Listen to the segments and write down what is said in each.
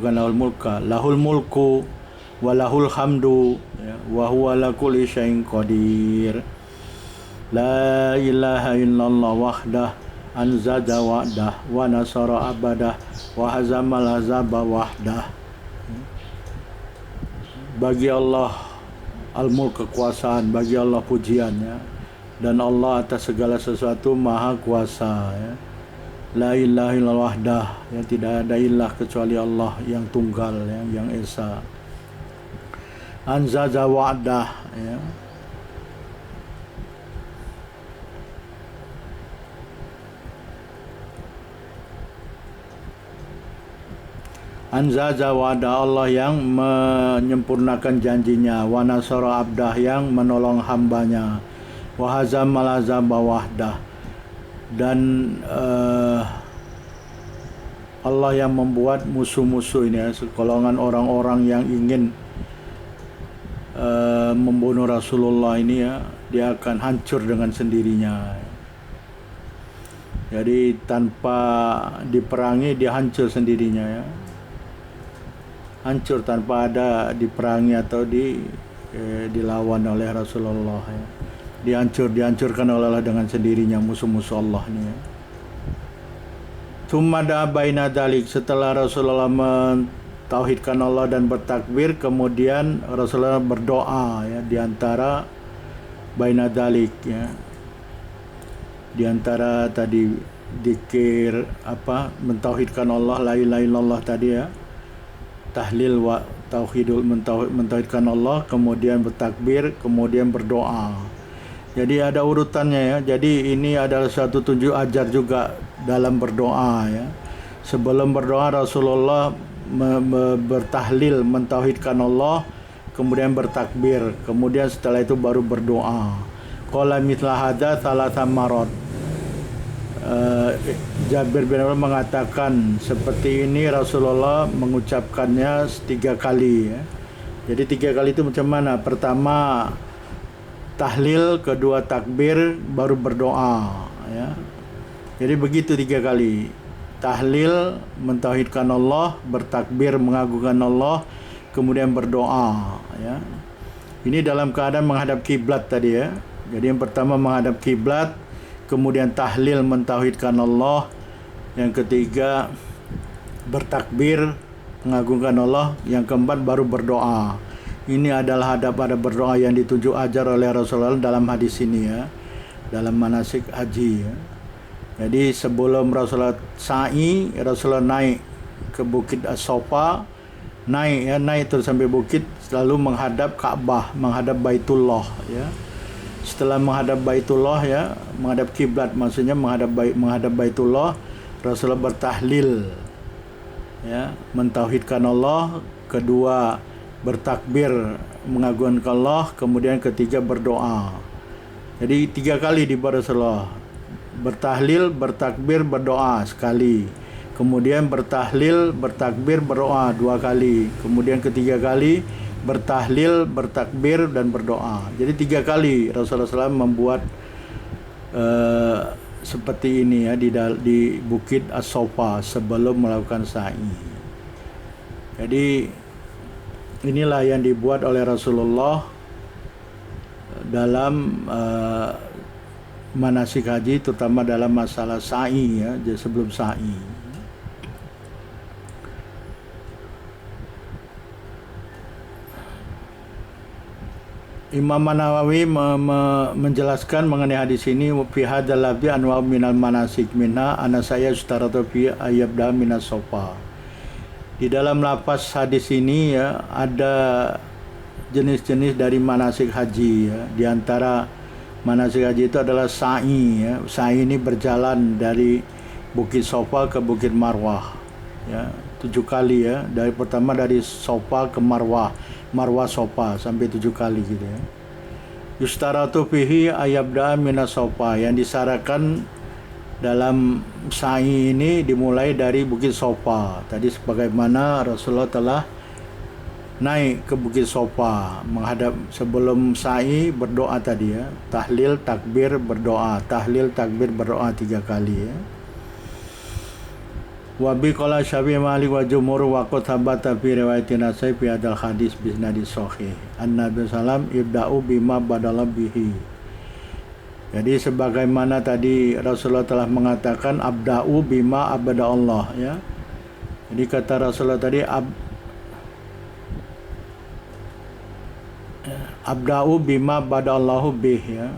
lahul mulku wa lahul hamdu ya, wa huwa ala kulli syai'in qadir. La ilaha illallah wahdah anzaza wa'dah wa nasara abadah wa hazamal azaba wahdah. Bagi Allah al-mulk, kekuasaan, bagi Allah pujiannya, dan Allah atas segala sesuatu maha kuasa ya. La ilaha illallah wahdah, yang tidak ada ilah kecuali Allah yang tunggal ya, yang esa. Anzaza wa'dah ya. Anzaza wa'dah, Allah yang menyempurnakan janjinya. Wa nasara abdah, yang menolong hambanya. Wa hazamal azaba wahdah, dan Allah yang membuat musuh-musuh ini ya, sekolongan orang-orang yang ingin membunuh Rasulullah ini ya, dia akan hancur dengan sendirinya. Jadi tanpa diperangi dia hancur sendirinya ya. Hancur tanpa ada diperangi atau dilawan oleh Rasulullah ya. Dihancurkan oleh Allah dengan sendirinya musuh-musuh Allah ini ya. Tsumma da'a baina dalik, setelah Rasulullah mentauhidkan Allah dan bertakbir, kemudian Rasulullah berdoa ya, di antara baina dalik ya. Di antara tadi zikir mentauhidkan Allah, la ilaha illallah tadi ya. Tahlil wa tauhidul, mentauhidkan Allah, kemudian bertakbir, kemudian berdoa. Jadi ada urutannya ya. Jadi ini adalah suatu tunjuk ajar juga dalam berdoa ya. Sebelum berdoa Rasulullah bertahlil, mentauhidkan Allah, kemudian bertakbir, kemudian setelah itu baru berdoa. Qala mithla hadza thalatha marot. Jabir bin Abdullah mengatakan seperti ini Rasulullah mengucapkannya 3 kali ya. Jadi 3 kali itu macam mana? Pertama tahlil, kedua takbir, baru berdoa ya. Jadi begitu 3 kali. Tahlil, mentauhidkan Allah, bertakbir, mengagungkan Allah, kemudian berdoa ya. Ini dalam keadaan menghadap kiblat tadi ya. Jadi yang pertama menghadap kiblat, kemudian tahlil, mentauhidkan Allah, yang ketiga bertakbir, mengagungkan Allah, yang keempat baru berdoa. Ini adalah ada berdoa yang ditunjuk ajar oleh Rasulullah dalam hadis ini ya, dalam manasik haji ya. Jadi sebelum Rasulullah sa'i, Rasulullah naik ke Bukit As-Safa, naik terus sampai bukit, selalu menghadap Ka'bah, menghadap Baitullah ya. Setelah menghadap Baitullah ya, menghadap kiblat, maksudnya menghadap Baitullah, Rasulullah bertahlil ya, mentauhidkan Allah, kedua bertakbir, mengagungkan Allah, kemudian ketiga berdoa. Jadi 3 kali di Rasulullah. Bertahlil, bertakbir, berdoa sekali. Kemudian bertahlil, bertakbir, berdoa 2 kali. Kemudian ketiga kali bertahlil, bertakbir, dan berdoa. Jadi 3 kali Rasulullah SAW membuat seperti ini ya, di Bukit As-Safa sebelum melakukan sa'i. Jadi inilah yang dibuat oleh Rasulullah dalam manasik haji, terutama dalam masalah sa'i ya, sebelum sa'i. Imam Nawawi menjelaskan mengenai hadis ini, fi hadzal labi anwa minal manasik minha ana saya ustaratu fi ayyabda minas sofa. Di dalam lapas hadis ini ya, ada jenis-jenis dari manasik haji ya. Di antara manasik haji itu adalah sa'i ya. Sa'i ini berjalan dari Bukit Sofa ke Bukit Marwah ya, 7 kali ya. Dari pertama dari Sofa ke Marwah, Marwah Sofa sampai 7 kali gitu ya. Yustaratu fihi ayabda minas Sofa, yang disyaratkan dalam sa'i ini dimulai dari Bukit Sofa. Tadi sebagaimana Rasulullah telah naik ke Bukit Sofa, menghadap, sebelum sa'i berdoa tadi ya, tahlil, takbir, berdoa, tahlil, takbir, berdoa 3 kali ya. Wa bi qala Syafi'i Malik wa jumhur wa qad thabata fi riwayatin Nasai fi hadal hadis bi sanadi sahih. An-Nabi sallam ibda'u bima badala bihi. Jadi sebagaimana tadi Rasulullah telah mengatakan abda'u bima abada Allah ya. Jadi kata Rasulullah tadi abda'u bima badallahu bih ya.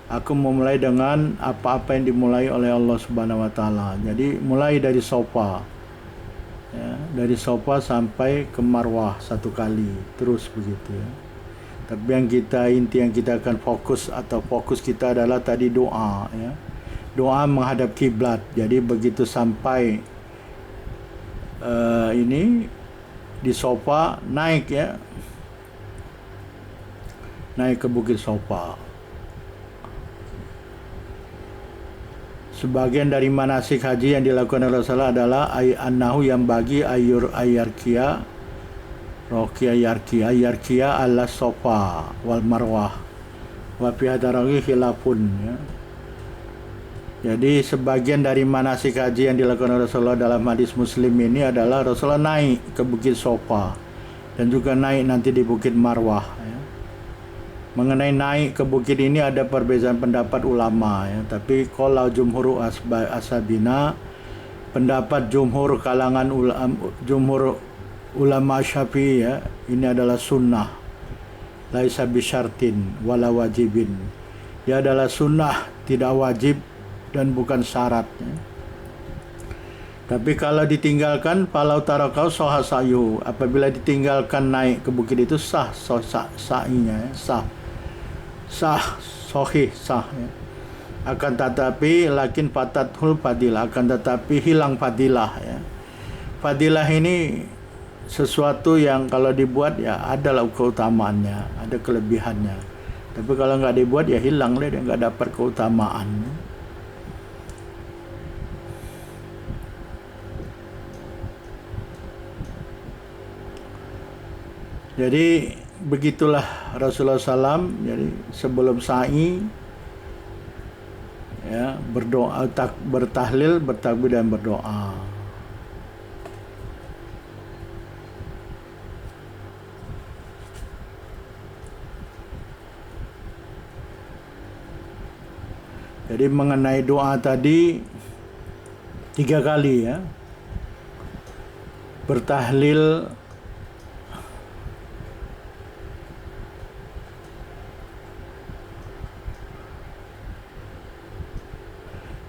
Aku memulai dengan apa-apa yang dimulai oleh Allah Subhanahu wa taala. Jadi mulai dari sofa. Ya, dari sofa sampai ke marwah satu kali, terus begitu ya. Tapi inti yang kita akan fokus kita adalah tadi doa ya. Doa menghadap kiblat. Jadi begitu sampai ini di sofa naik ya. Naik ke bukit sofa. Sebagian dari manasik haji yang dilakukan oleh Rasulullah adalah annahu yang bagi ayarkia ala sofa wal marwah wa fi hadarawi khilafun ya. Jadi sebagian dari manasik haji yang dilakukan oleh Rasulullah dalam hadis Muslim ini adalah Rasulullah naik ke bukit sofa dan juga naik nanti di bukit marwah ya. Mengenai naik ke bukit ini ada perbedaan pendapat ulama ya. Tapi qala jumhur ashabina, pendapat jumhur kalangan ulama Syafi'i ya, ini adalah sunnah. Laisa bisyartin wala wajibin. Dia adalah sunnah, tidak wajib dan bukan syarat ya. Tapi kalau ditinggalkan falau tarakau soha sayu, apabila ditinggalkan naik ke bukit itu sah sa'inya ya, sah ya. Akan tetapi lakin fatathul fadilah, akan tetapi hilang fadilah ya. Fadilah ini sesuatu yang kalau dibuat ya adalah keutamaannya, ada kelebihannya. Tapi kalau nggak dibuat ya hilang deh, dia nggak dapat keutamaan. Jadi begitulah Rasulullah SAW. Jadi sebelum sa'i ya, berdoa, bertahlil, bertakbir dan berdoa. Jadi mengenai doa tadi 3 kali ya. Bertahlil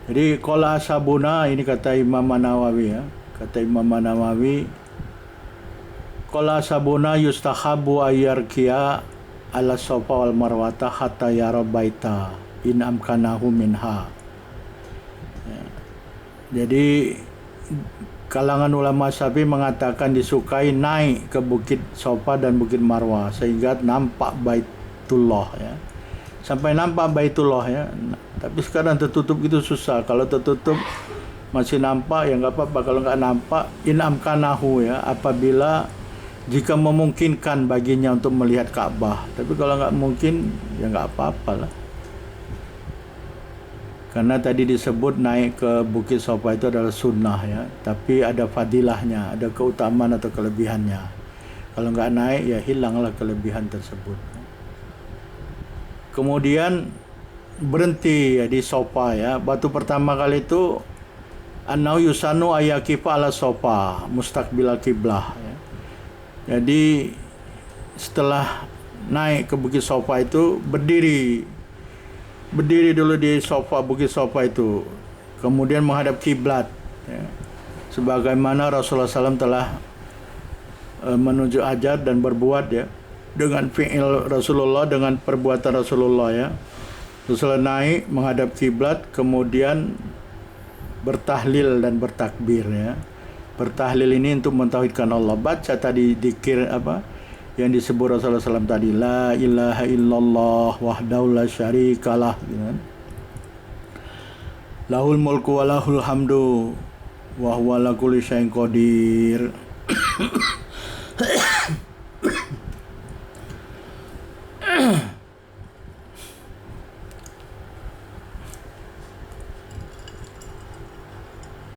jadi qala ashabuna, ini kata Imam Nawawi ya. Kata Imam Nawawi, qala ashabuna yustahabu ayyarkiya ala safa wal marwata hatta yara baita in amkanahu minha. Ya. Jadi kalangan ulama Syafi'i mengatakan disukai naik ke bukit Safa dan bukit Marwah sehingga nampak Baitullah ya. Sampai nampak Baitullah ya. Tapi sekarang tertutup itu susah. Kalau tertutup masih nampak ya nggak apa-apa. Kalau nggak nampak inamkanahu ya, apabila jika memungkinkan baginya untuk melihat Ka'bah. Tapi kalau nggak mungkin ya nggak apa-apa lah. Karena tadi disebut naik ke bukit Safa itu adalah sunnah ya. Tapi ada fadilahnya, ada keutamaan atau kelebihannya. Kalau nggak naik ya hilanglah kelebihan tersebut. Kemudian berhenti ya di sofa ya. Batu pertama kali itu annau yusanu ayakifa ala sofa mustaqbil kiblah ya. Jadi setelah naik ke bukit sofa itu berdiri dulu di sofa, bukit sofa itu, kemudian menghadap kiblat ya. Sebagaimana Rasulullah SAW telah menunjuk ajar dan berbuat ya, dengan fi'il Rasulullah, dengan perbuatan Rasulullah ya. Rasulullah naik menghadap kiblat, kemudian bertahlil dan bertakbir ya. Bertahlil ini untuk mentauhidkan Allah. Baca tadi dzikir apa yang disebut Rasulullah SAW tadi, la ilaha illallah wahdahu la syarikalah gitu kan. Lahul mulku wa lahul hamdu wa huwa ala kulli syai'in qadir.